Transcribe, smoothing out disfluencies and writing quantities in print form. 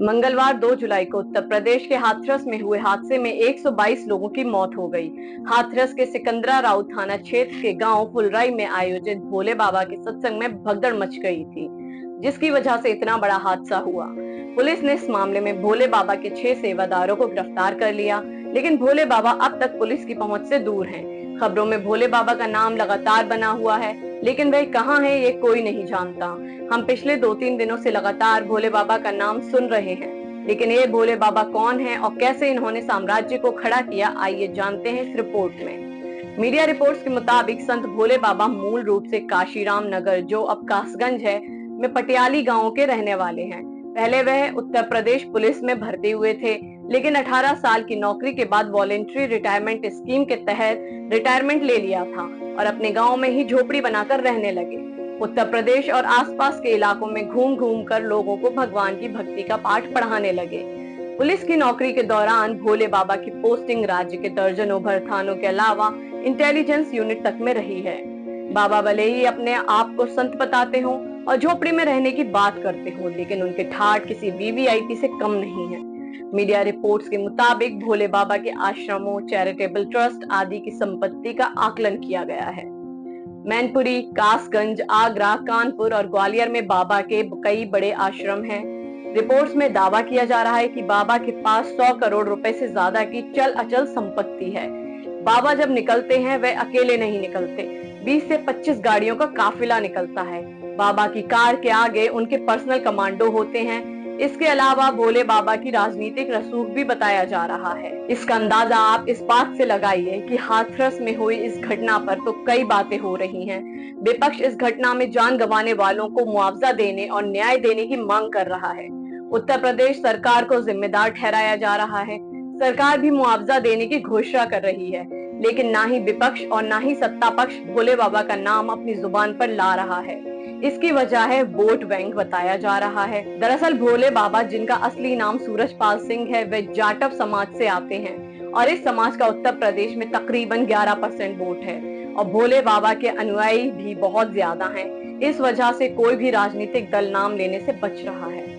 मंगलवार 2 जुलाई को उत्तर प्रदेश के हाथरस में हुए हादसे में 122 लोगों की मौत हो गई। हाथरस के सिकंदरा राउ थाना क्षेत्र के गांव फुलराई में आयोजित भोले बाबा के सत्संग में भगदड़ मच गई थी, जिसकी वजह से इतना बड़ा हादसा हुआ। पुलिस ने इस मामले में भोले बाबा के 6 सेवादारों को गिरफ्तार कर लिया, लेकिन भोले बाबा अब तक पुलिस की पहुंच से दूर हैं। खबरों में भोले बाबा का नाम लगातार बना हुआ है, लेकिन वह कहाँ है ये कोई नहीं जानता। हम पिछले 2-3 दिनों से लगातार भोले बाबा का नाम सुन रहे हैं, लेकिन ये भोले बाबा कौन है और कैसे इन्होंने साम्राज्य को खड़ा किया, आइए जानते हैं इस रिपोर्ट में। मीडिया रिपोर्ट्स के मुताबिक संत भोले बाबा मूल रूप से काशीराम नगर, जो अब कासगंज है, में पटियाली गांव के रहने वाले हैं। पहले वह उत्तर प्रदेश पुलिस में भर्ती हुए थे, लेकिन 18 साल की नौकरी के बाद वॉलेंट्री रिटायरमेंट स्कीम के तहत रिटायरमेंट ले लिया था और अपने गांव में ही झोपड़ी बनाकर रहने लगे। उत्तर प्रदेश और आसपास के इलाकों में घूम घूम कर लोगों को भगवान की भक्ति का पाठ पढ़ाने लगे। पुलिस की नौकरी के दौरान भोले बाबा की पोस्टिंग राज्य के दर्जनों भर थानों के अलावा इंटेलिजेंस यूनिट तक में रही है। बाबा भले ही अपने आप को संत बताते हों और झोपड़ी में रहने की बात करते हो, लेकिन उनके ठाठ किसी वीवीआईपी से कम नहीं है। मीडिया रिपोर्ट्स के मुताबिक भोले बाबा के आश्रमों, चैरिटेबल ट्रस्ट आदि की संपत्ति का आकलन किया गया है। मैनपुरी, कासगंज, आगरा, कानपुर और ग्वालियर में बाबा के कई बड़े आश्रम हैं। रिपोर्ट्स में दावा किया जा रहा है कि बाबा के पास 100 करोड़ रुपए से ज्यादा की चल अचल संपत्ति है। बाबा जब निकलते हैं वे अकेले नहीं निकलते, 20 से 25 गाड़ियों का काफिला निकलता है। बाबा की कार के आगे उनके पर्सनल कमांडो होते हैं। इसके अलावा भोले बाबा की राजनीतिक रसूख भी बताया जा रहा है। इसका अंदाजा आप इस बात से लगाइए कि हाथरस में हुई इस घटना पर तो कई बातें हो रही हैं। विपक्ष इस घटना में जान गंवाने वालों को मुआवजा देने और न्याय देने की मांग कर रहा है। उत्तर प्रदेश सरकार को जिम्मेदार ठहराया जा रहा है। सरकार भी मुआवजा देने की घोषणा कर रही है, लेकिन ना ही विपक्ष और ना ही सत्ता पक्ष भोले बाबा का नाम अपनी जुबान पर ला रहा है। इसकी वजह है वोट बैंक बताया जा रहा है। दरअसल भोले बाबा, जिनका असली नाम सूरजपाल सिंह है, वे जाटव समाज से आते हैं और इस समाज का उत्तर प्रदेश में तकरीबन 11% वोट है और भोले बाबा के अनुयायी भी बहुत ज्यादा हैं। इस वजह से कोई भी राजनीतिक दल नाम लेने से बच रहा है।